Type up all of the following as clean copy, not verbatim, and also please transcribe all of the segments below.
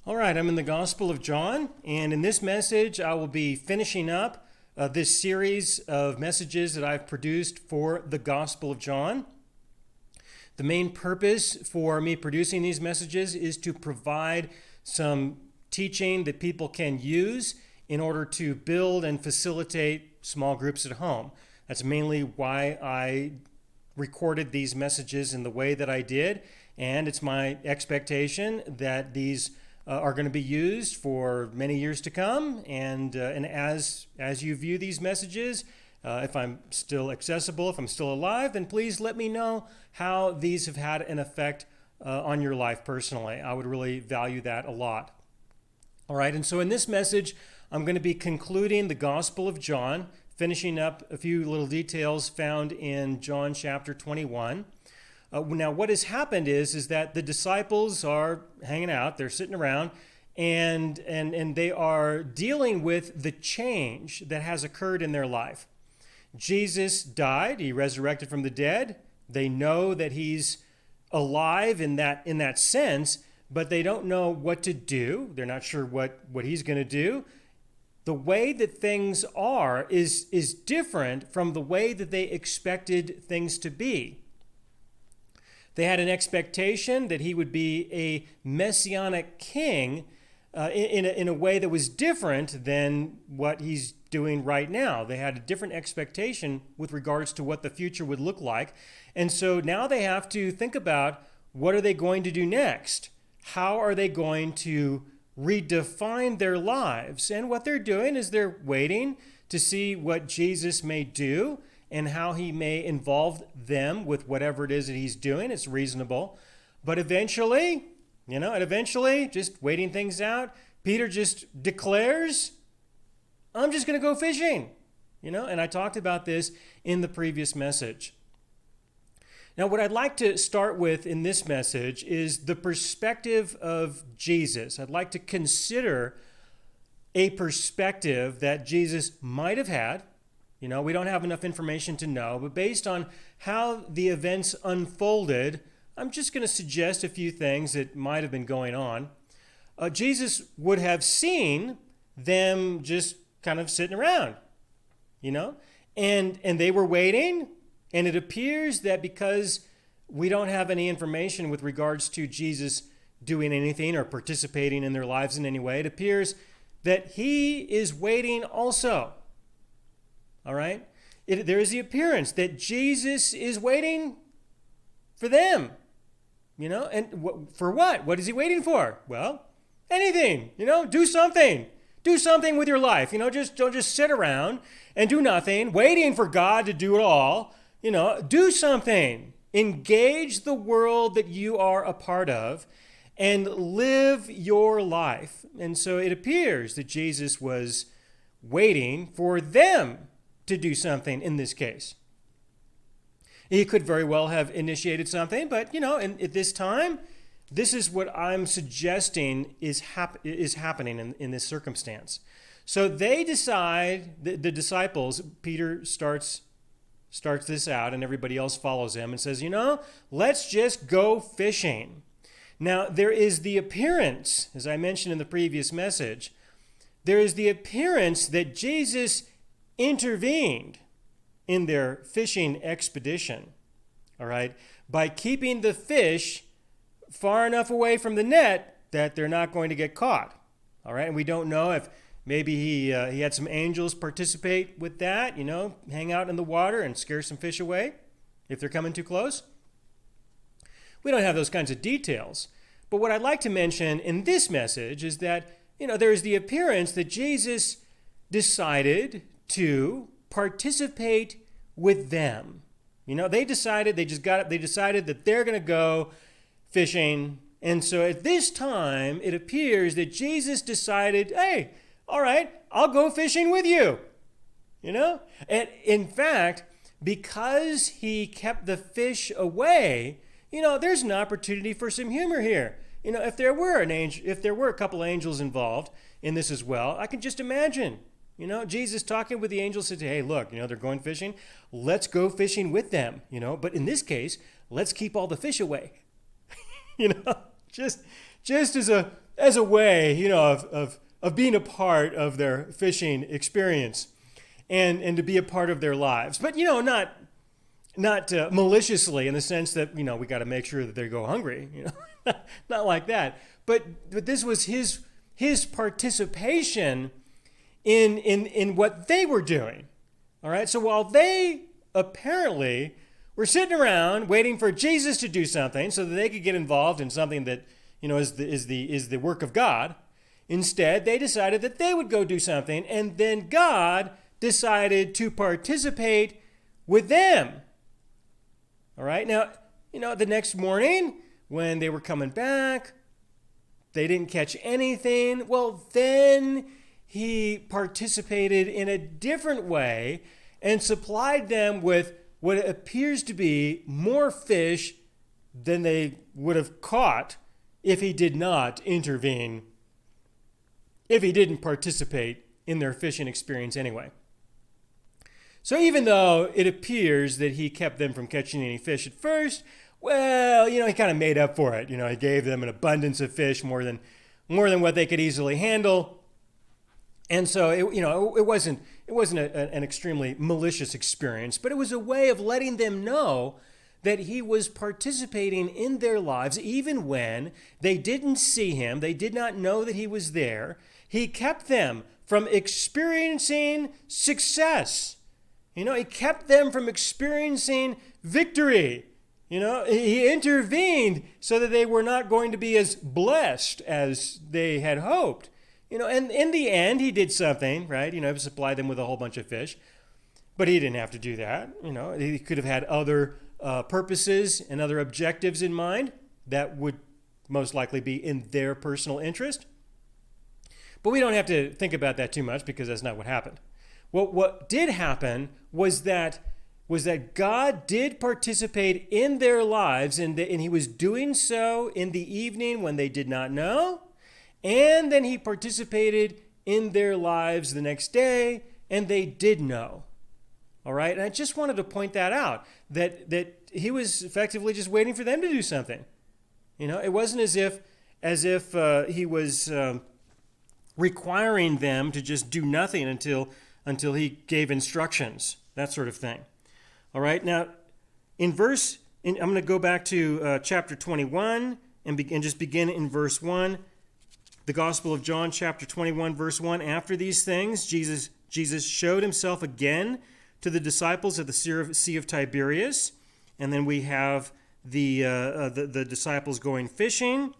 All right, I'm in the Gospel of John, and in this message, I will be finishing up this series of messages that I've produced for the Gospel of John. The main purpose for me producing these messages is to provide some teaching that people can use in order to build and facilitate small groups at home. That's mainly why I recorded these messages in the way that I did, and it's my expectation that these are going to be used for many years to come. And as you view these messages, if I'm still accessible, if I'm still alive, then please let me know how these have had an effect on your life personally. I would really value that a lot. All right, and so in this message, I'm going to be concluding the Gospel of John, finishing up a few little details found in John chapter 21. Now, what has happened is that the disciples are hanging out, they're sitting around, and they are dealing with the change that has occurred in their life. Jesus died, he resurrected from the dead. They know that he's alive in that sense, but they don't know what to do. They're not sure what he's going to do. The way that things are is different from the way that they expected things to be. They had an expectation that he would be a messianic king in a way that was different than what he's doing right now. They had a different expectation with regards to what the future would look like. And so now they have to think about, what are they going to do next? How are they going to redefine their lives? And what they're doing is they're waiting to see what Jesus may do and how he may involve them with whatever it is that he's doing. It's reasonable. But eventually, just waiting things out, Peter just declares, I'm just going to go fishing. And I talked about this in the previous message. Now, what I'd like to start with in this message is the perspective of Jesus. I'd like to consider a perspective that Jesus might have had. We don't have enough information to know, but based on how the events unfolded, I'm just going to suggest a few things that might have been going on. Jesus would have seen them just kind of sitting around, and they were waiting, and it appears that because we don't have any information with regards to Jesus doing anything or participating in their lives in any way, it appears that he is waiting also. All right? There is the appearance that Jesus is waiting for them, and for what? What is he waiting for? Well, anything, do something. Do something with your life, don't just sit around and do nothing, waiting for God to do it all. Do something. Engage the world that you are a part of and live your life. And so it appears that Jesus was waiting for them to do something in this case. He could very well have initiated something, but, at this time, this is what I'm suggesting is happening in this circumstance. So they decide, the disciples, Peter starts this out, and everybody else follows him and says, let's just go fishing. Now, there is the appearance, as I mentioned in the previous message, there is the appearance that Jesus intervened in their fishing expedition, all right, by keeping the fish far enough away from the net that they're not going to get caught, all right? And we don't know if maybe he had some angels participate with that, hang out in the water and scare some fish away if they're coming too close. We don't have those kinds of details. But what I'd like to mention in this message is that, there is the appearance that Jesus decided to participate with them. They decided that they're going to go fishing. And so at this time, it appears that Jesus decided, hey, all right, I'll go fishing with you. And in fact, because he kept the fish away, there's an opportunity for some humor here. If there were a couple angels involved in this as well, I can just imagine, Jesus talking with the angels said, hey, look, they're going fishing. Let's go fishing with them, but in this case, let's keep all the fish away. Just as a as a way, of being a part of their fishing experience and to be a part of their lives. But, not maliciously, in the sense that, we got to make sure that they go hungry, not like that. But this was his participation in what they were doing. All right. So while they apparently were sitting around waiting for Jesus to do something so that they could get involved in something that, is the work of God, instead they decided that they would go do something, and then God decided to participate with them. All right. Now, the next morning when they were coming back, they didn't catch anything. Well, then he participated in a different way and supplied them with what appears to be more fish than they would have caught if he did not intervene, if he didn't participate in their fishing experience anyway. So even though it appears that he kept them from catching any fish at first, well, he kind of made up for it. He gave them an abundance of fish, more than what they could easily handle. And so it wasn't an extremely malicious experience, but it was a way of letting them know that he was participating in their lives even when they didn't see him, they did not know that he was there. He kept them from experiencing success. He kept them from experiencing victory. He intervened so that they were not going to be as blessed as they had hoped. And in the end, he did something, right? He supplied them with a whole bunch of fish. But he didn't have to do that. He could have had other purposes and other objectives in mind that would most likely be in their personal interest. But we don't have to think about that too much, because that's not what happened. What did happen was that God did participate in their lives, and he was doing so in the evening when they did not know. And then he participated in their lives the next day, and they did know. All right? And I just wanted to point that out, that he was effectively just waiting for them to do something. It wasn't as if he was requiring them to just do nothing until he gave instructions, that sort of thing. All right? Now, I'm going to go back to chapter 21 and just begin in verse 1. The Gospel of John, chapter 21, verse 1. After these things, Jesus showed himself again to the disciples at the Sea of Tiberias. And then we have the disciples going fishing.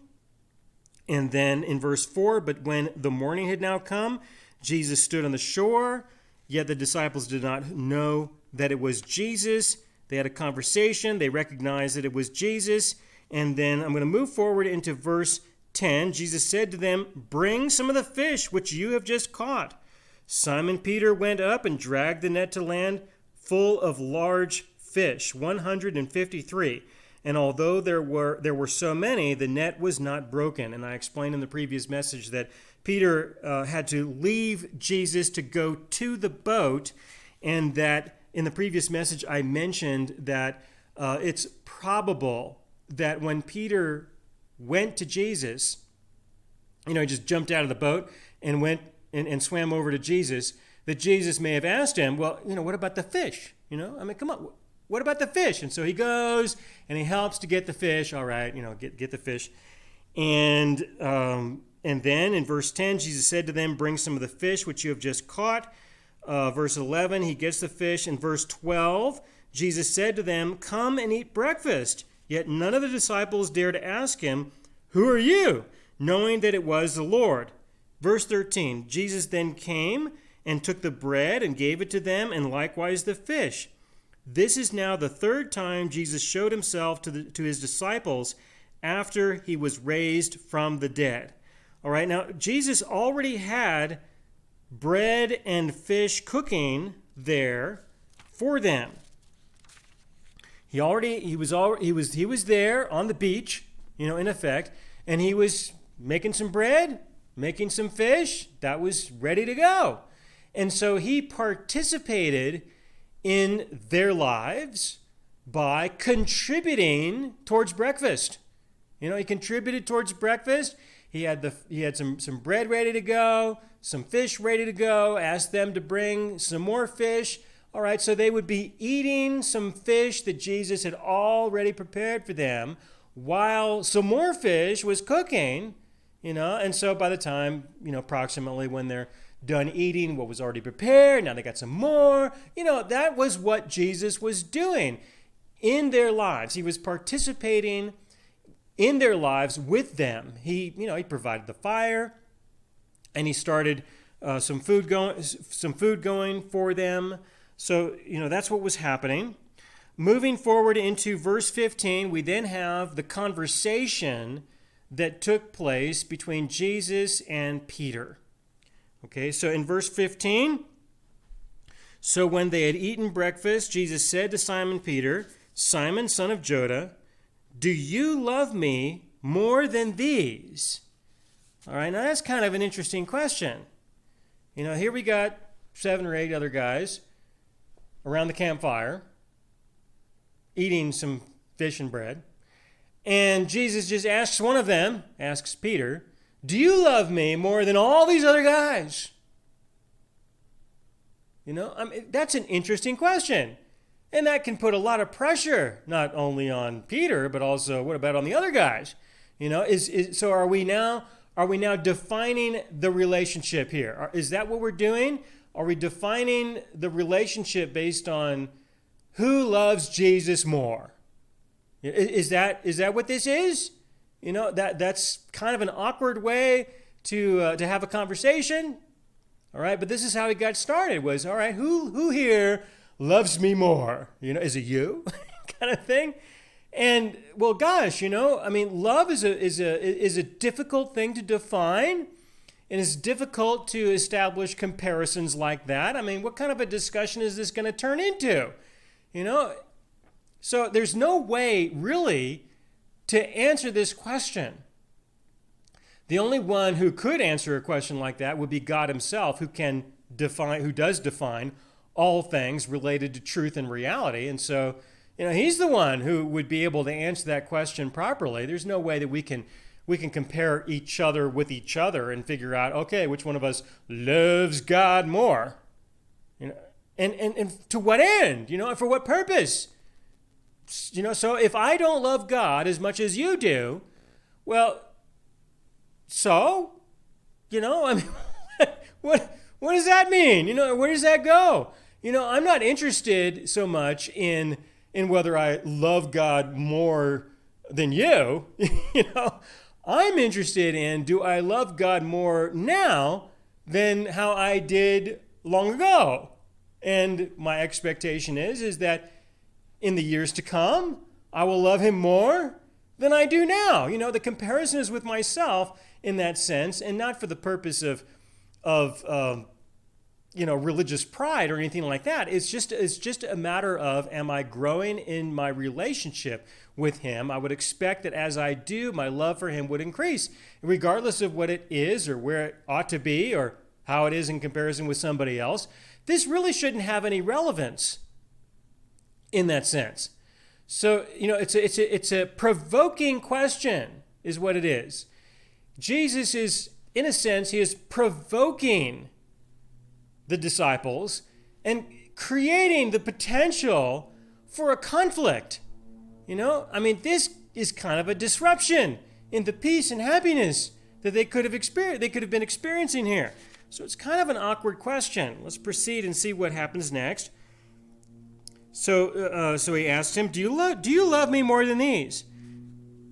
And then in verse 4, but when the morning had now come, Jesus stood on the shore, yet the disciples did not know that it was Jesus. They had a conversation. They recognized that it was Jesus. And then I'm going to move forward into verse 10. Jesus said to them, "Bring some of the fish which you have just caught." Simon Peter went up and dragged the net to land full of large fish, 153. And although there were so many, the net was not broken. And I explained in the previous message that Peter had to leave Jesus to go to the boat, and that in the previous message I mentioned that it's probable that when Peter went to Jesus, he just jumped out of the boat and went and swam over to Jesus, that Jesus may have asked him, well, what about the fish? Come on, what about the fish? And so he goes and he helps to get the fish. All right, get the fish. And then in verse 10, Jesus said to them, "Bring some of the fish which you have just caught." Verse 11, he gets the fish. In verse 12, Jesus said to them, "Come and eat breakfast." Yet none of the disciples dared to ask him, "Who are you?" knowing that it was the Lord. Verse 13, Jesus then came and took the bread and gave it to them, and likewise the fish. This is now the third time Jesus showed himself to his disciples after he was raised from the dead. All right, now Jesus already had bread and fish cooking there for them. He was there on the beach, in effect, and he was making some bread, making some fish that was ready to go. And so he participated in their lives by contributing towards breakfast. He contributed towards breakfast. He had some bread ready to go, some fish ready to go, asked them to bring some more fish. All right, so they would be eating some fish that Jesus had already prepared for them while some more fish was cooking, and so by the time, approximately when they're done eating what was already prepared, now they got some more, that was what Jesus was doing in their lives. He was participating in their lives with them. He provided the fire, and he started some food going for them. So, that's what was happening. Moving forward into verse 15, we then have the conversation that took place between Jesus and Peter. Okay, so in verse 15, so when they had eaten breakfast, Jesus said to Simon Peter, "Simon, son of Jonah, do you love me more than these?" All right, now that's kind of an interesting question. Here we got 7 or 8 other guys around the campfire eating some fish and bread. And Jesus just asks one of them, asks Peter, "Do you love me more than all these other guys?" That's an interesting question. And that can put a lot of pressure, not only on Peter, but also what about on the other guys? So are we now defining the relationship here? Is that what we're doing? Are we defining the relationship based on who loves Jesus more? Is that what this is? That's kind of an awkward way to have a conversation. All right, but this is how it got started. Was all right. Who here loves me more? Is it you? Kind of thing. And well, gosh, love is a difficult thing to define, and it's difficult to establish comparisons like that. What kind of a discussion is this going to turn into? So there's no way really to answer this question. The only one who could answer a question like that would be God himself, who does define all things related to truth and reality. And so, he's the one who would be able to answer that question properly. There's no way that we can compare each other with each other and figure out, okay, which one of us loves God more? And to what end? For what purpose? So if I don't love God as much as you do, well, so, what does that mean? Where does that go? I'm not interested so much in whether I love God more than you. I'm interested in, do I love God more now than how I did long ago? And my expectation is that in the years to come, I will love him more than I do now. The comparison is with myself in that sense, and not for the purpose of religious pride or anything like that. It's just a matter of, am I growing in my relationship with him? I would expect that as I do, my love for him would increase, regardless of what it is or where it ought to be or how it is in comparison with somebody else. This really shouldn't have any relevance in that sense. So, it's a provoking question is what it is. Jesus is, in a sense, he is provoking the disciples and creating the potential for a conflict. This is kind of a disruption in the peace and happiness that they could have been experiencing here. So it's kind of an awkward question. Let's proceed and see what happens next. So he asked him, do you love me more than these?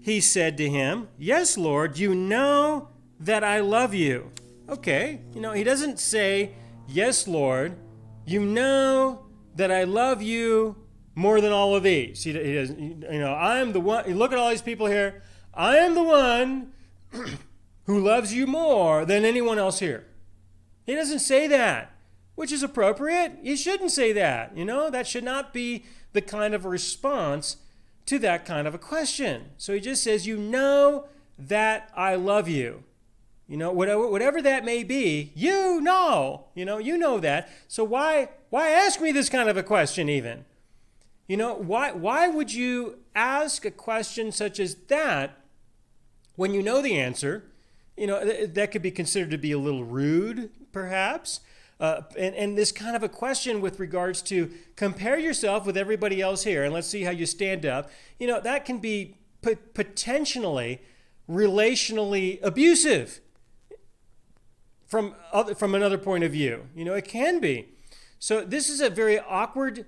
He said to him, "Yes, Lord, you know that I love you." Okay, he doesn't say, "Yes, Lord, you know that I love you more than all of these." He doesn't, I am the one. Look at all these people here. I am the one who loves you more than anyone else here. He doesn't say that, which is appropriate. He shouldn't say that. That should not be the kind of response to that kind of a question. So he just says, "You know that I love you." Whatever that may be, you know that. So why ask me this kind of a question even? Why would you ask a question such as that When you know the answer, that could be considered to be a little rude, perhaps. And this kind of a question with regards to compare yourself with everybody else here and let's see how you stand up, that can be potentially relationally abusive from another point of view. It can be. So this is a very awkward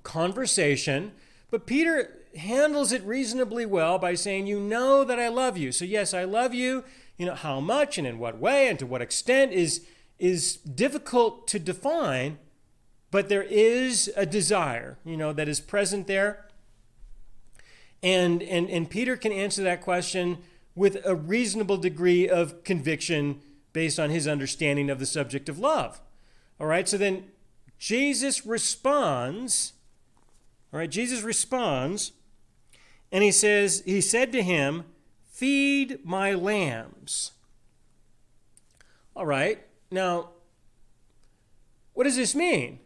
conversation, but Peter handles it reasonably well by saying, you know that I love you. So yes, I love you. How much and in what way and to what extent is difficult to define, but there is a desire, that is present there. And Peter can answer that question with a reasonable degree of conviction based on his understanding of the subject of love. All right, so then Jesus responds, and he said to him, feed my lambs. All right, now, what does this mean?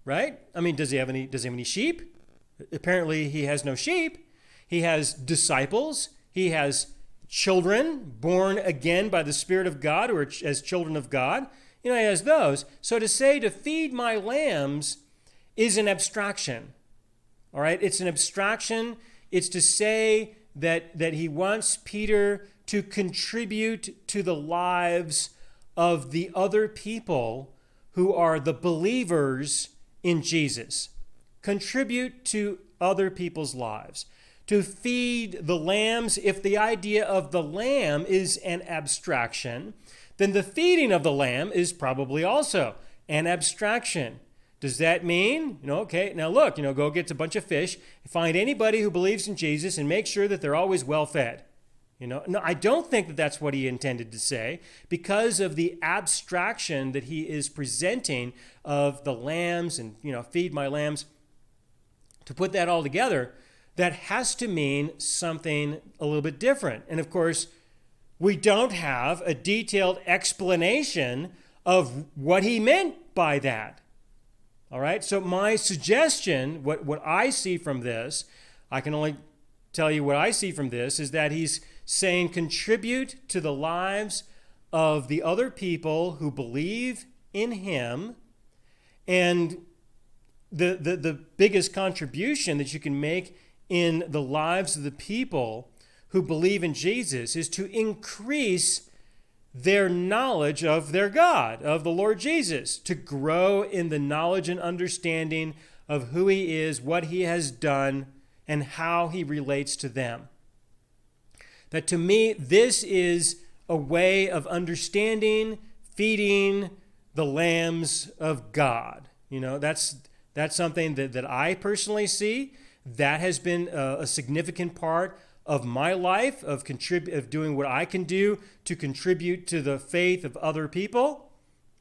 Right? I mean, does he have any sheep? Apparently he has no sheep. He has disciples. He has children born again by the Spirit of God, or as children of God. He has those. So to say to feed my lambs is an abstraction. All right? It's an abstraction. It's to say that he wants Peter to contribute to the lives of the other people who are the believers in Jesus. Contribute to other people's lives. To feed the lambs, if the idea of the lamb is an abstraction, then the feeding of the lamb is probably also an abstraction. Does that mean, okay, now look, go get a bunch of fish, find anybody who believes in Jesus and make sure that they're always well fed. No, I don't think that that's what he intended to say, because of the abstraction that he is presenting of the lambs and, feed my lambs. To put that all together, that has to mean something a little bit different. And of course, we don't have a detailed explanation of what he meant by that. All right, so my suggestion, what I see from this, I can only tell you what I see from this, is that he's saying contribute to the lives of the other people who believe in him. And the biggest contribution that you can make in the lives of the people who believe in Jesus is to increase their knowledge of their God, of the Lord Jesus, to grow in the knowledge and understanding of who he is, what he has done, and how he relates to them. That to me, this is a way of understanding, feeding the lambs of God. That's something that I personally see. That has been a significant part of my life, of doing what I can do to contribute to the faith of other people.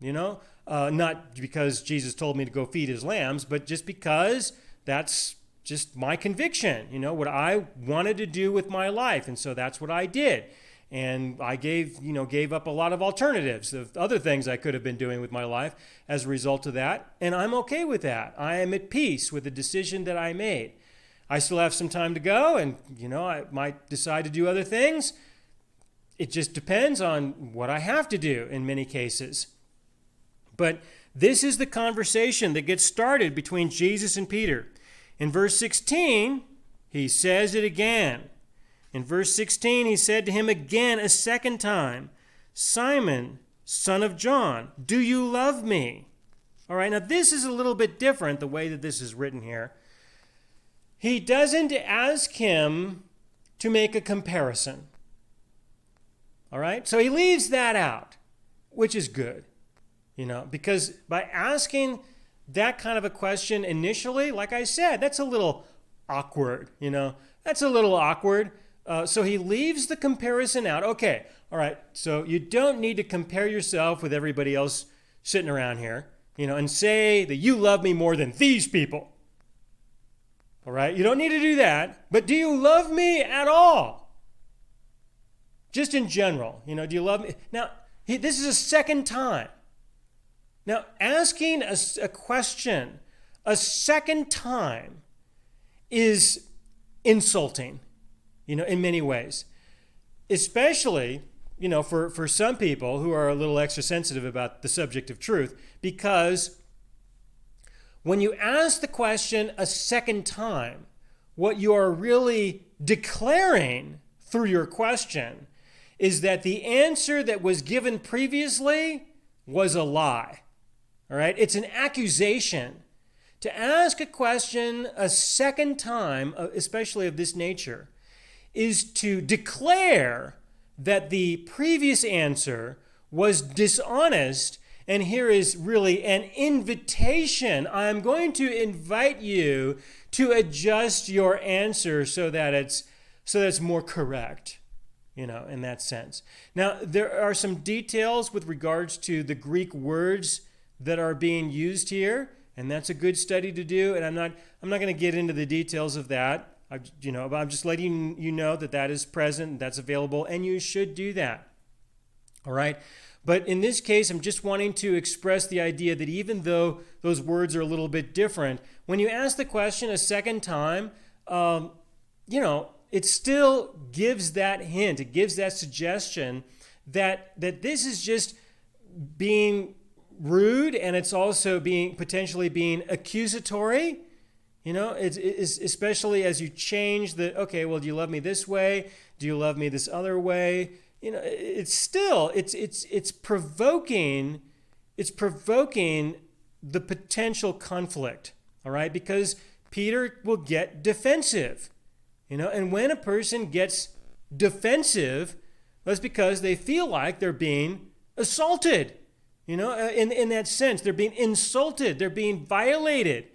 Not because Jesus told me to go feed his lambs, but just because that's just my conviction, what I wanted to do with my life. And so that's what I did. And I gave up a lot of alternatives of other things I could have been doing with my life as a result of that. And I'm okay with that. I am at peace with the decision that I made. I still have some time to go, and, I might decide to do other things. It just depends on what I have to do in many cases. But this is the conversation that gets started between Jesus and Peter. In verse 16, he says it again. In verse 16, he said to him again a second time, Simon, son of John, do you love me? All right, now this is a little bit different, the way that this is written here. He doesn't ask him to make a comparison. All right? So he leaves that out, which is good, because by asking that kind of a question initially, like I said, that's a little awkward, That's a little awkward. So he leaves the comparison out. Okay, all right, so you don't need to compare yourself with everybody else sitting around here, and say that you love me more than these people. All right, you don't need to do that, but do you love me at all? Just in general, do you love me? Now, this is a second time. Now, asking a question a second time is insulting, in many ways. especially, for some people who are a little extra sensitive about the subject of truth, because when you ask the question a second time, what you are really declaring through your question is that the answer that was given previously was a lie. All right? It's an accusation. To ask a question a second time, especially of this nature, is to declare that the previous answer was dishonest, and here is really an invitation. I'm going to invite you to adjust your answer so that it's more correct, in that sense. Now, there are some details with regards to the Greek words that are being used here, and that's a good study to do. And I'm not going to get into the details of that. But I'm just letting you know that is present, that's available, and you should do that. All right. But in this case, I'm just wanting to express the idea that even though those words are a little bit different, when you ask the question a second time, it still gives that hint. It gives that suggestion that this is just being rude, and it's also potentially being accusatory. It's especially as you change okay, well, do you love me this way? Do you love me this other way? It's provoking the potential conflict, all right? Because Peter will get defensive, and when a person gets defensive, that's because they feel like they're being assaulted. In that sense, they're being insulted, they're being violated,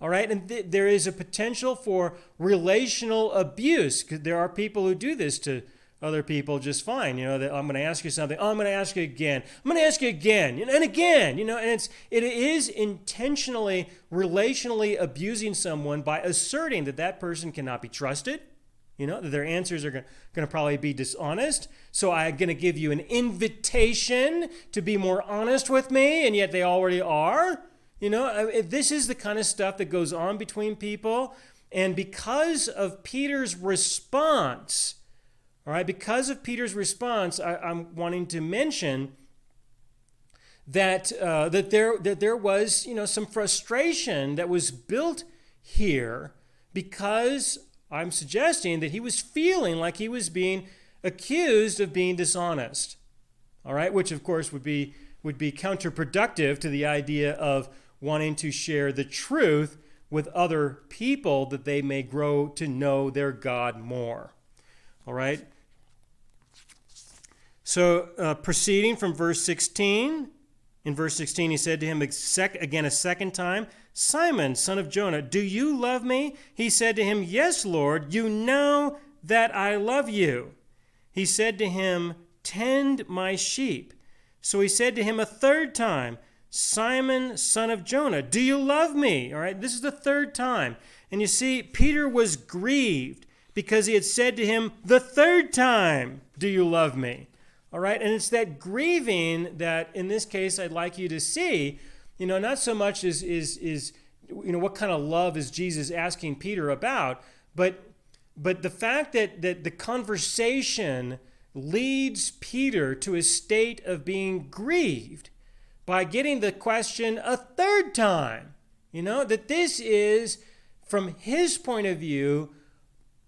all right? And there is a potential for relational abuse, because there are people who do this to other people just fine. That I'm going to ask you something, I'm going to ask you again, I'm going to ask you again, and again, and it is intentionally, relationally abusing someone by asserting that person cannot be trusted. That their answers are going to probably be dishonest. So I'm going to give you an invitation to be more honest with me, and yet they already are. This is the kind of stuff that goes on between people. And because of Peter's response, all right, I'm wanting to mention that there was some frustration that was built here, because I'm suggesting that he was feeling like he was being accused of being dishonest, all right, which of course would be counterproductive to the idea of wanting to share the truth with other people that they may grow to know their God more, all right? So proceeding from verse 16, in verse 16 he said to him again a second time, Simon, son of Jonah, do you love me? He said to him, Yes, Lord, you know that I love you. He said to him, Tend my sheep. So he said to him a third time, Simon, son of Jonah, do you love me? All right, this is the third time. And you see, Peter was grieved because he had said to him the third time, Do you love me? All right, and it's that grieving that in this case I'd like you to see. Not so much is what kind of love is Jesus asking Peter about, but the fact that the conversation leads Peter to a state of being grieved by getting the question a third time. That this is, from his point of view,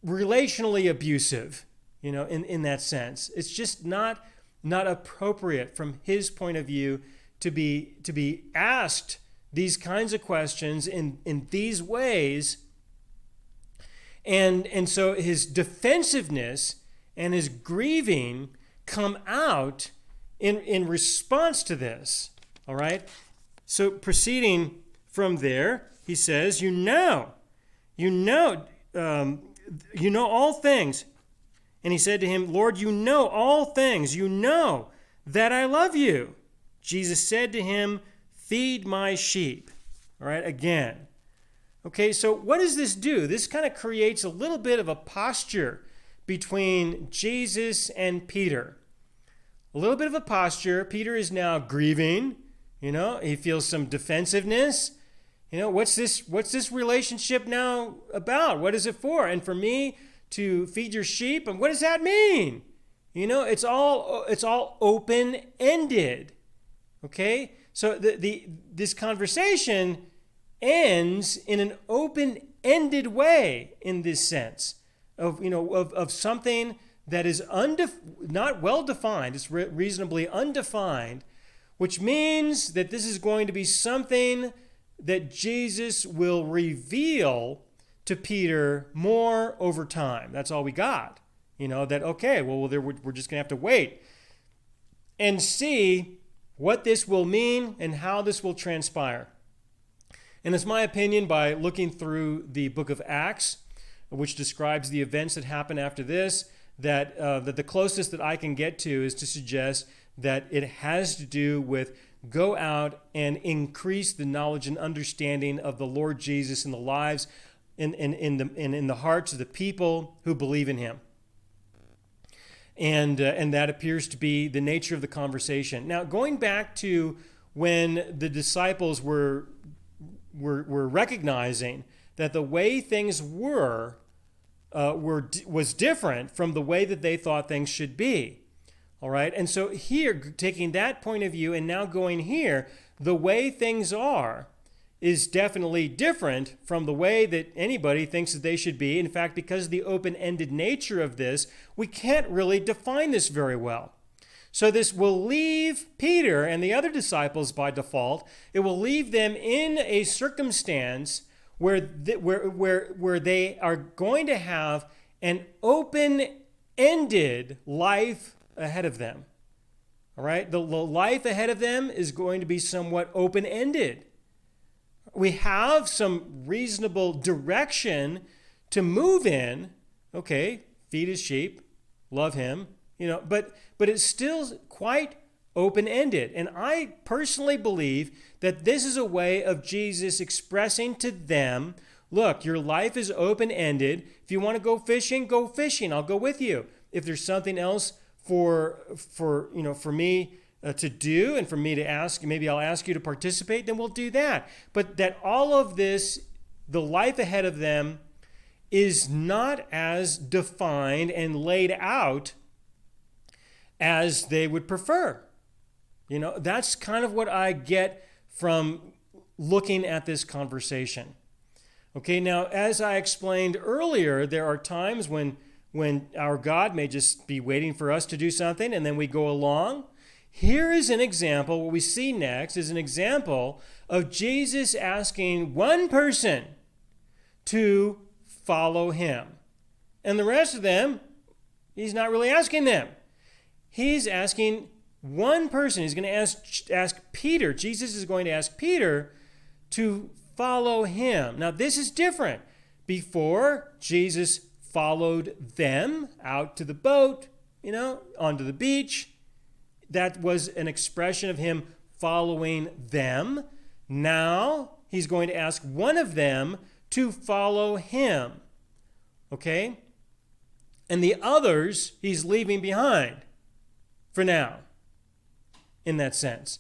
relationally abusive, in that sense. It's just not appropriate from his point of view to be asked these kinds of questions in these ways. And so his defensiveness and his grieving come out in response to this. All right? So proceeding from there, he says, you know all things. And he said to him, Lord, you know all things. You know that I love you. Jesus said to him, Feed my sheep. All right, again. Okay, so what does this do? This kind of creates a little bit of a posture between Jesus and Peter. A little bit of a posture. Peter is now grieving. He feels some defensiveness. What's this relationship now about? What is it for? And for me to feed your sheep? And what does that mean? It's all open-ended. Okay? So this conversation ends in an open-ended way in this sense of something that is not well-defined. It's reasonably undefined, which means that this is going to be something that Jesus will reveal to Peter more over time. That's all we got. We're just going to have to wait and see what this will mean and how this will transpire. And it's my opinion, by looking through the book of Acts, which describes the events that happen after this, that the closest that I can get to is to suggest that it has to do with go out and increase the knowledge and understanding of the Lord Jesus in the lives in the hearts of the people who believe in him. And that appears to be the nature of the conversation. Now, going back to when the disciples were recognizing that the way things was different from the way that they thought things should be. All right? And so here, taking that point of view and now going here, the way things are is definitely different from the way that anybody thinks that they should be. In fact, because of the open-ended nature of this, we can't really define this very well. So this will leave Peter and the other disciples by default. It will leave them in a circumstance where they are going to have an open-ended life ahead of them. All right? The life ahead of them is going to be somewhat open-ended. We have some reasonable direction to move in. Okay, feed his sheep, love him, but it's still quite open-ended. And I personally believe that this is a way of Jesus expressing to them, look, your life is open-ended. If you want to go fishing, I'll go with you. If there's something else for me to do and for me to ask, maybe I'll ask you to participate, then we'll do that. But that all of this, the life ahead of them, is not as defined and laid out as they would prefer. That's kind of what I get from looking at this conversation. Okay, now, as I explained earlier, there are times when our God may just be waiting for us to do something and then we go along. Here is an example. What we see next is an example of Jesus asking one person to follow him. And the rest of them, he's not really asking them. He's asking one person. He's going to ask Peter. Jesus is going to ask Peter to follow him. Now, this is different. Before, Jesus followed them out to the boat, onto the beach. That was an expression of him following them. Now, he's going to ask one of them to follow him. Okay? And the others, he's leaving behind for now, in that sense.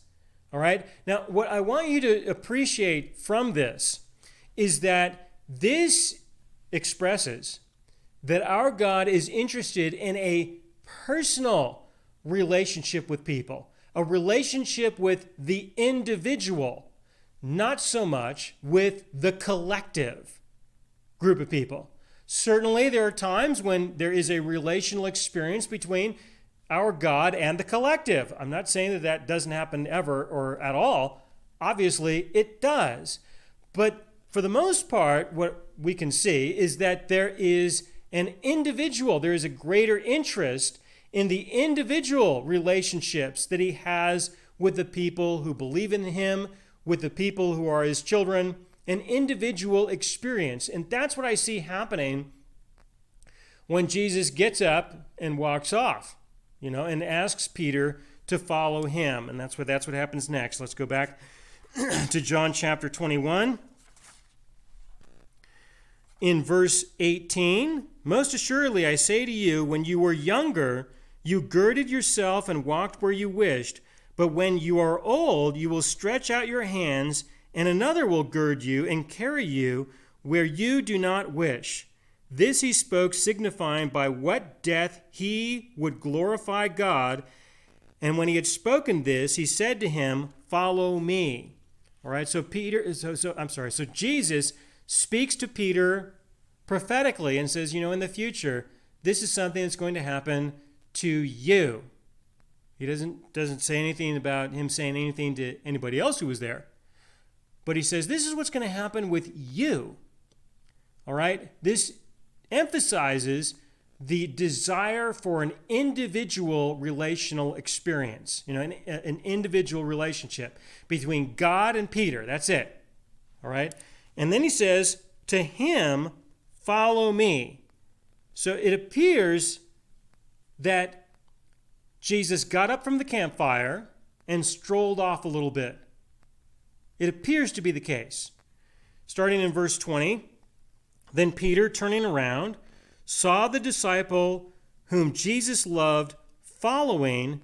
All right? Now, what I want you to appreciate from this is that this expresses that our God is interested in a personal relationship with people, a relationship with the individual, not so much with the collective group of people. Certainly, there are times when there is a relational experience between our God and the collective. I'm not saying that doesn't happen ever or at all. Obviously, it does. But for the most part, what we can see is that there is an individual, there is a greater interest in the individual relationships that he has with the people who believe in him, with the people who are his children, an individual experience. And that's what I see happening when Jesus gets up and walks off, and asks Peter to follow him. And that's what happens next. Let's go back to John chapter 21. In verse 18, most assuredly I say to you, when you were younger, you girded yourself and walked where you wished, but when you are old, you will stretch out your hands, and another will gird you and carry you where you do not wish. This he spoke, signifying by what death he would glorify God. And when he had spoken this, he said to him, "Follow me." All right, so Jesus speaks to Peter prophetically and says, in the future, this is something that's going to happen to you. He doesn't say anything about him saying anything to anybody else who was there. But he says, this is what's going to happen with you. All right? This emphasizes the desire for an individual relational experience, an individual relationship between God and Peter. That's it. All right? And then he says, to him, follow me. So it appears that Jesus got up from the campfire and strolled off a little bit. It appears to be the case. Starting in verse 20, then Peter, turning around, saw the disciple whom Jesus loved following,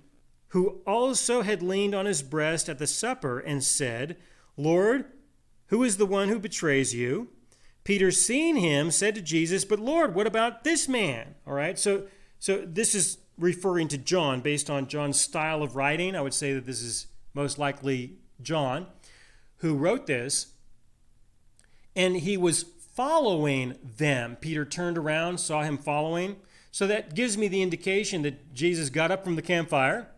who also had leaned on his breast at the supper, and said, "Lord, who is the one who betrays you?" Peter, seeing him, said to Jesus, "But Lord, what about this man?" All right, so this is referring to John based on John's style of writing. I would say that this is most likely John who wrote this. And he was following them. Peter turned around, saw him following. So that gives me the indication that Jesus got up from the campfire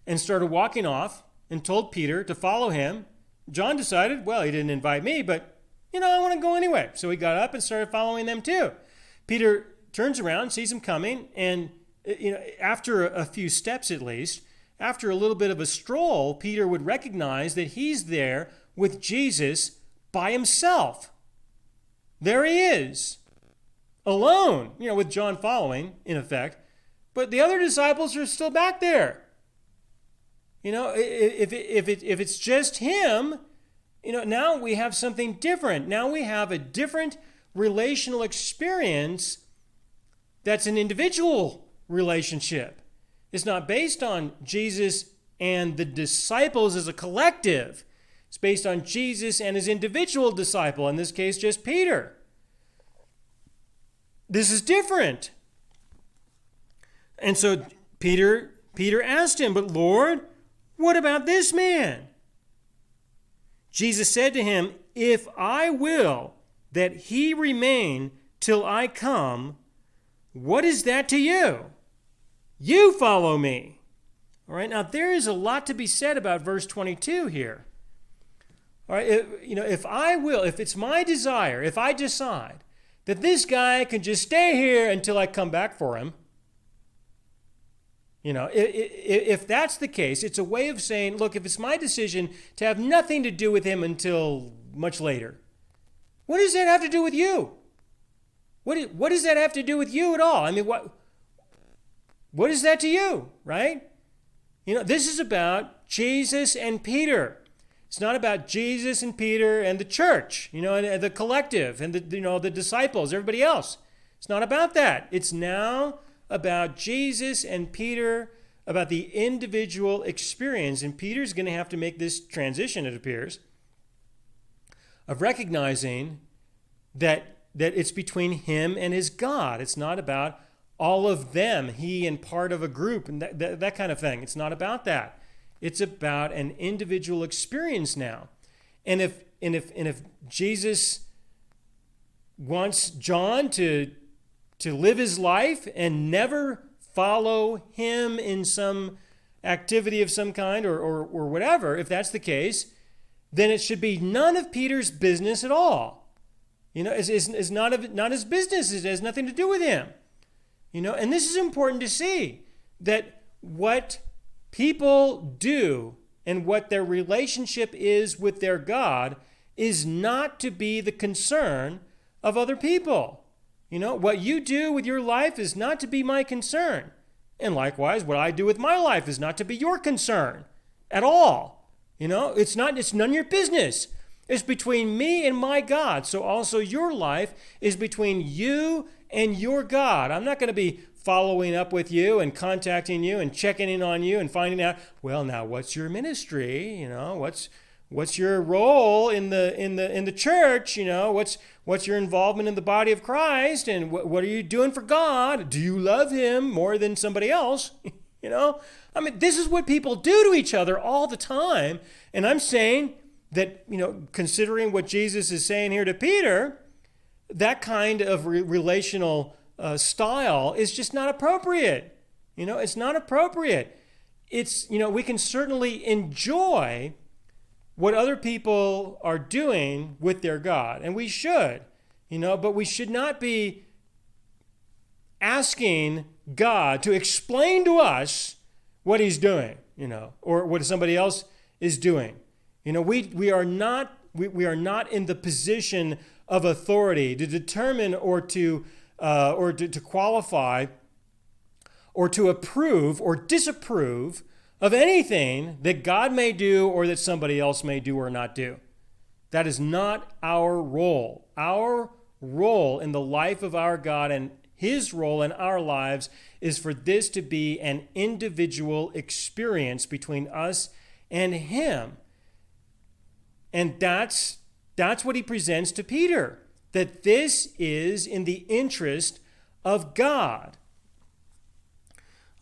and started walking off and told Peter to follow him. John decided, well, he didn't invite me, but, I want to go anyway. So he got up and started following them too. Peter turns around, sees him coming, and, after a few steps at least, after a little bit of a stroll, Peter would recognize that he's there with Jesus by himself. There he is, alone, with John following, in effect. But the other disciples are still back there. If it's just him, now we have something different. Now we have a different relational experience that's an individual relationship. It's not based on Jesus and the disciples as a collective. It's based on Jesus and his individual disciple, in this case, just Peter. This is different. And so Peter asked him, "But Lord, what about this man?" Jesus said to him, "If I will that he remain till I come, what is that to you? You follow me." All right, now there is a lot to be said about verse 22 here. All right, if it's my desire, if I decide that this guy can just stay here until I come back for him, if that's the case, it's a way of saying, look, if it's my decision to have nothing to do with him until much later, what does that have to do with you? What does that have to do with you at all? I mean, what is that to you, right? This is about Jesus and Peter. It's not about Jesus and Peter and the church, and the collective and the disciples, everybody else. It's not about that. It's now about Jesus and Peter, about the individual experience. And Peter's going to have to make this transition, it appears, of recognizing that it's between him and his God. It's not about all of them, he and part of a group, and that kind of thing. It's not about that. It's about an individual experience now. And if Jesus wants John to live his life and never follow him in some activity of some kind or whatever, if that's the case, then it should be none of Peter's business at all. It's not his business. It has nothing to do with him. And this is important to see, that what people do and what their relationship is with their God is not to be the concern of other people. What you do with your life is not to be my concern. And likewise, what I do with my life is not to be your concern at all. It's none of your business. It's between me and my God. So also your life is between you and your God. I'm not going to be following up with you and contacting you and checking in on you and finding out, well, now what's your ministry? what's your role in the church? What's your involvement in the body of Christ? And what are you doing for God? Do you love him more than somebody else? This is what people do to each other all the time. And I'm saying that, considering what Jesus is saying here to Peter, that kind of relational style is just not appropriate. It's not appropriate. We can certainly enjoy what other people are doing with their God, and we should, but we should not be asking God to explain to us what he's doing, or what somebody else is doing. We are not in the position of authority to determine or to qualify or to approve or disapprove of anything that God may do or that somebody else may do or not do. That is not our role. Our role in the life of our God and his role in our lives is for this to be an individual experience between us and him. And that's what he presents to Peter, that this is in the interest of God.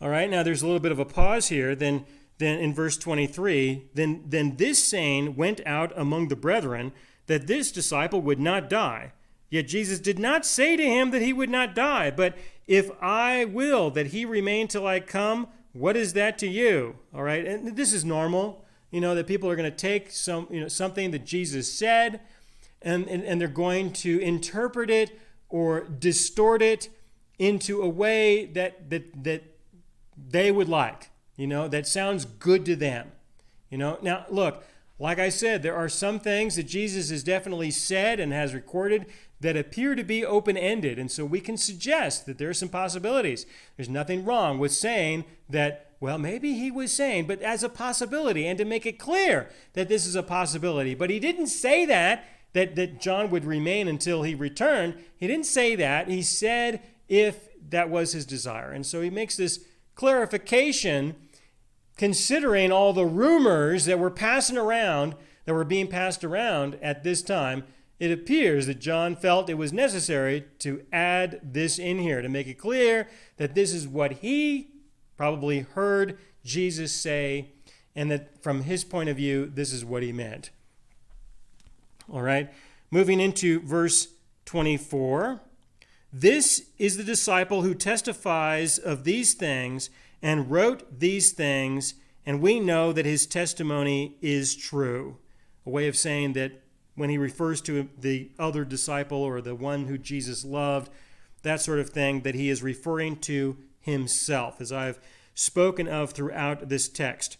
All right, now there's a little bit of a pause here. Then in verse 23, then this saying went out among the brethren that this disciple would not die. Yet Jesus did not say to him that he would not die, but if I will that he remain till I come, what is that to you? All right, and this is normal, that people are going to take something that Jesus said, and they're going to interpret it or distort it into a way that they would like, that sounds good to them. Now look, like I said, there are some things that Jesus has definitely said and has recorded that appear to be open-ended, and so we can suggest that there are some possibilities. There's nothing wrong with saying that, well, maybe he was saying, but as a possibility, and to make it clear that this is a possibility. But he didn't say that John would remain until he returned. He didn't say that. He said if that was his desire. And so he makes this clarification, considering all the rumors that were being passed around at this time. It appears that John felt it was necessary to add this in here to make it clear that this is what he probably heard Jesus say, and that from his point of view, this is what he meant. All right, moving into verse 24. This is the disciple who testifies of these things and wrote these things, and we know that his testimony is true. A way of saying that when he refers to the other disciple or the one who Jesus loved, that sort of thing, that he is referring to himself, as I've spoken of throughout this text.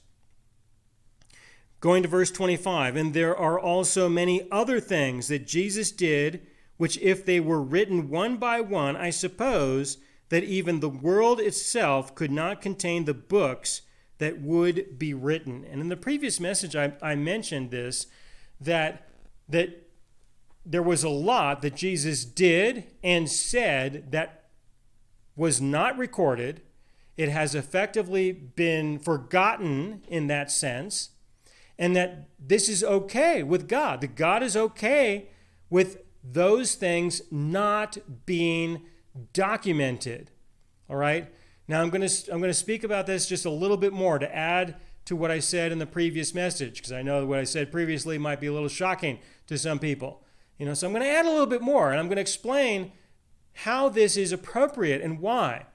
Going to verse 25, and there are also many other things that Jesus did, which if they were written one by one, I suppose that even the world itself could not contain the books that would be written. And in the previous message, I mentioned this, that there was a lot that Jesus did and said that was not recorded. It has effectively been forgotten in that sense, and that this is okay with God. That God is okay with those things not being documented. All right? Now I'm going to speak about this just a little bit more to add to what I said in the previous message, because I know what I said previously might be a little shocking to some people. So I'm going to add a little bit more, and I'm going to explain how this is appropriate and why.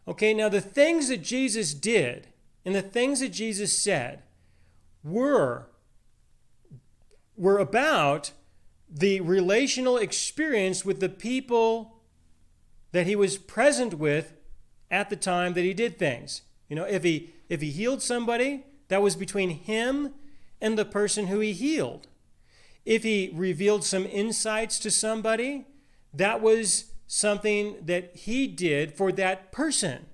Okay, now the things that Jesus did and the things that Jesus said were about the relational experience with the people that he was present with at the time that he did things. If he healed somebody, that was between him and the person who he healed. If he revealed some insights to somebody, that was something that he did for that person.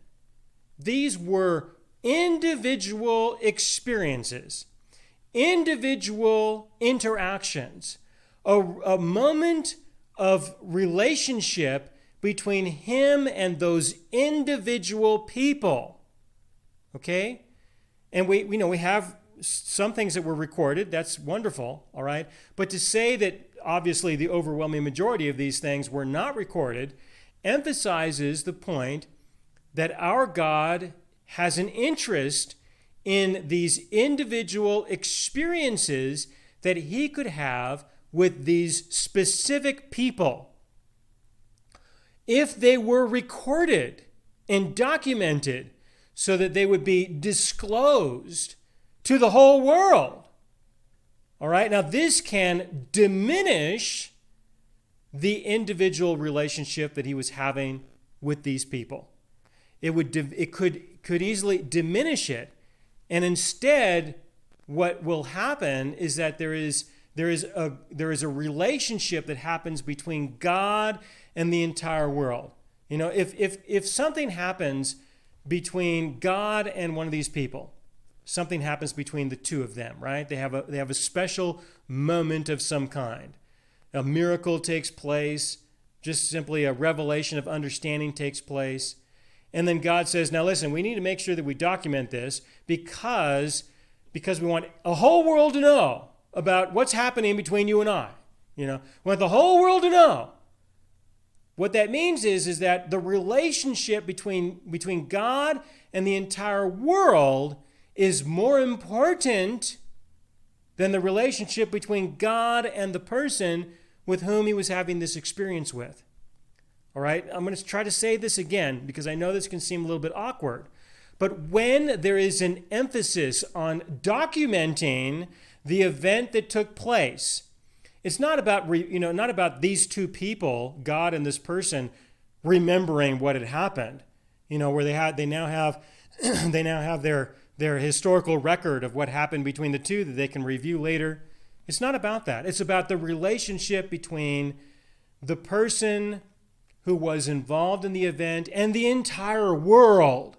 These were individual experiences, individual interactions, a moment of relationship between him and those individual people. Okay? And we have some things that were recorded, that's wonderful, all right? But to say that obviously the overwhelming majority of these things were not recorded emphasizes the point that our God has an interest in these individual experiences that he could have with these specific people. If they were recorded and documented so that they would be disclosed to the whole world. All right, now this can diminish the individual relationship that he was having with these people. It could easily diminish it, and instead, what will happen is that there is a relationship that happens between God and the entire world. You know, if something happens between God and one of these people, something happens between the two of them, right? They have a special moment of some kind. A miracle takes place, just simply a revelation of understanding takes place. And then God says, now listen, we need to make sure that we document this because we want a whole world to know about what's happening between you and I. You know, we want the whole world to know. What that means is that the relationship between God and the entire world is more important than the relationship between God and the person with whom he was having this experience with. All right, I'm going to try to say this again because I know this can seem a little bit awkward. But when there is an emphasis on documenting the event that took place, it's not about not about these two people, God and this person, remembering what had happened. You know, where they now have their historical record of what happened between the two that they can review later. It's not about that. It's about the relationship between the person who was involved in the event and the entire world.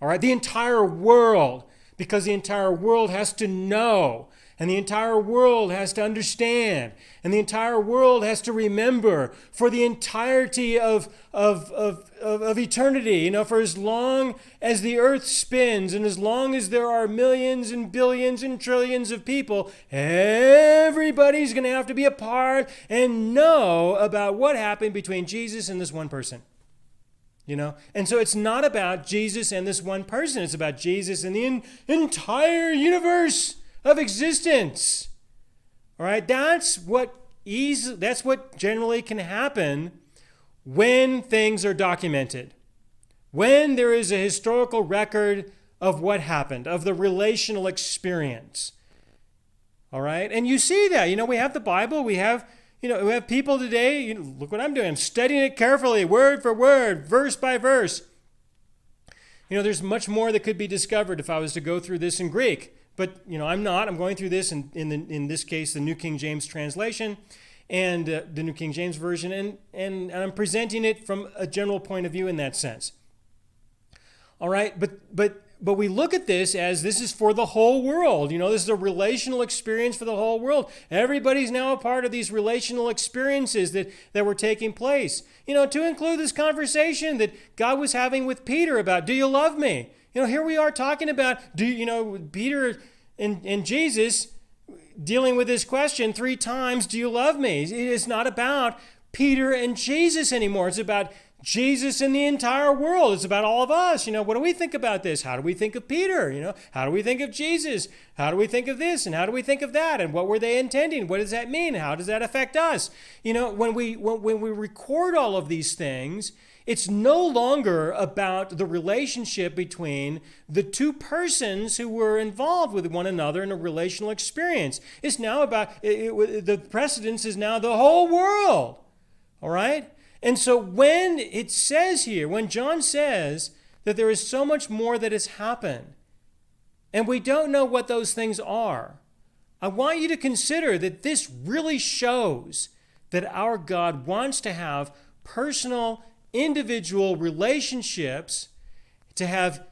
All right, the entire world, because the entire world has to know, and the entire world has to understand, and the entire world has to remember for the entirety of eternity, you know, for as long as the earth spins and as long as there are millions and billions and trillions of people, everybody's going to have to be a part and know about what happened between Jesus and this one person. You know, and so it's not about Jesus and this one person. It's about Jesus and the entire universe of existence. All right, that's what generally can happen when things are documented. When there is a historical record of what happened, of the relational experience. All right, and you see that. You know, we have the Bible. We have people today, look what I'm doing. I'm studying it carefully, word for word, verse by verse. You know, there's much more that could be discovered if I was to go through this in Greek. But, you know, I'm not. I'm going through this in this case, the New King James translation and the New King James Version. And I'm presenting it from a general point of view in that sense. All right, but we look at this as this is for the whole world. You know, this is a relational experience for the whole world. Everybody's now a part of these relational experiences that were taking place. You know, to include this conversation that God was having with Peter about, do you love me? You know, here we are talking about, Peter and Jesus dealing with this question 3 times, do you love me? It's not about Peter and Jesus anymore. It's about Jesus and the entire world. It's about all of us. You know, what do we think about this? How do we think of Peter? You know, how do we think of Jesus? How do we think of this? And how do we think of that? And what were they intending? What does that mean? How does that affect us? You know, when we record all of these things, it's no longer about the relationship between the two persons who were involved with one another in a relational experience. It's now about, the precedence is now the whole world. All right? And so when it says here, when John says that there is so much more that has happened, and we don't know what those things are, I want you to consider that this really shows that our God wants to have personal, individual relationships, to have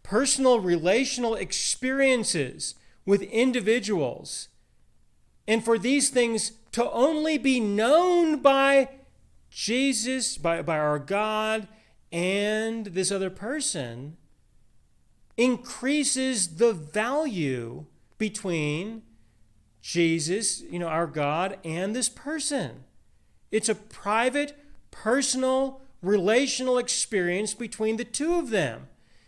personal relational experiences with individuals, and for these things to only be known by Jesus, by our God and this other person, increases the value between Jesus, our God, and this person. It's a private, personal, relational experience between the two of them.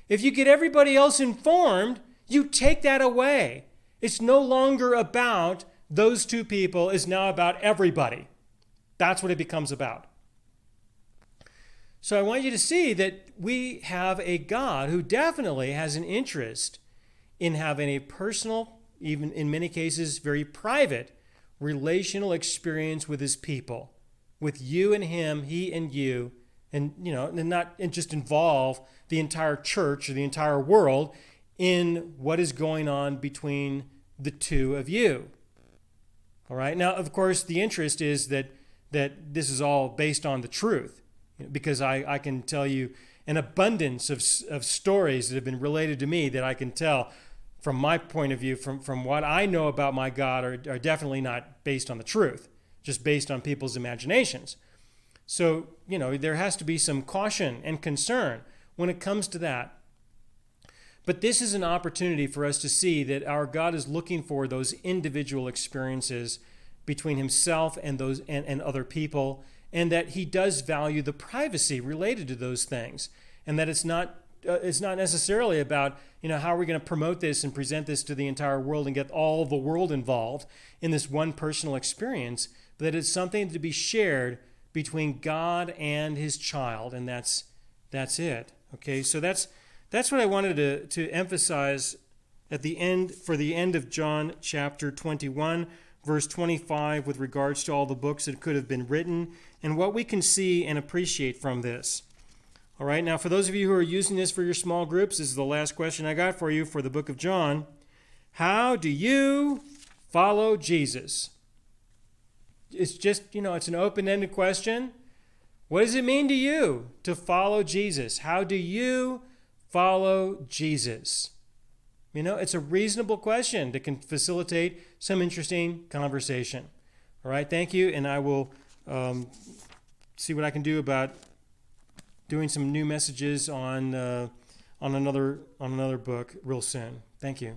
If you get everybody else informed, you take that away. It's no longer about those two people, it's now about everybody. That's what it becomes about. So I want you to see that we have a God who definitely has an interest in having a personal, even in many cases very private, relational experience with his people, with you and him, he and you, and not just involve the entire church or the entire world in what is going on between the two of you. All right. Now, of course, the interest is that this is all based on the truth, because I can tell you an abundance of stories that have been related to me that I can tell from my point of view, from what I know about my God, are definitely not based on the truth, just based on people's imaginations. So, there has to be some caution and concern when it comes to that. But this is an opportunity for us to see that our God is looking for those individual experiences between himself and those and other people, and that he does value the privacy related to those things, and that it's not necessarily about how are we going to promote this and present this to the entire world and get all the world involved in this one personal experience, but that it's something to be shared between God and his child, and that's it. Okay, so that's what I wanted to emphasize at the end, for the end of John chapter 21, verse 25, with regards to all the books that could have been written and what we can see and appreciate from this. All right, now for those of you who are using this for your small groups, this is the last question I got for you for the book of John. How do you follow Jesus? It's just, it's an open-ended question. What does it mean to you to follow Jesus? How do you follow Jesus? It's a reasonable question that can facilitate some interesting conversation. All right, thank you, and I will see what I can do about doing some new messages on another book real soon. Thank you.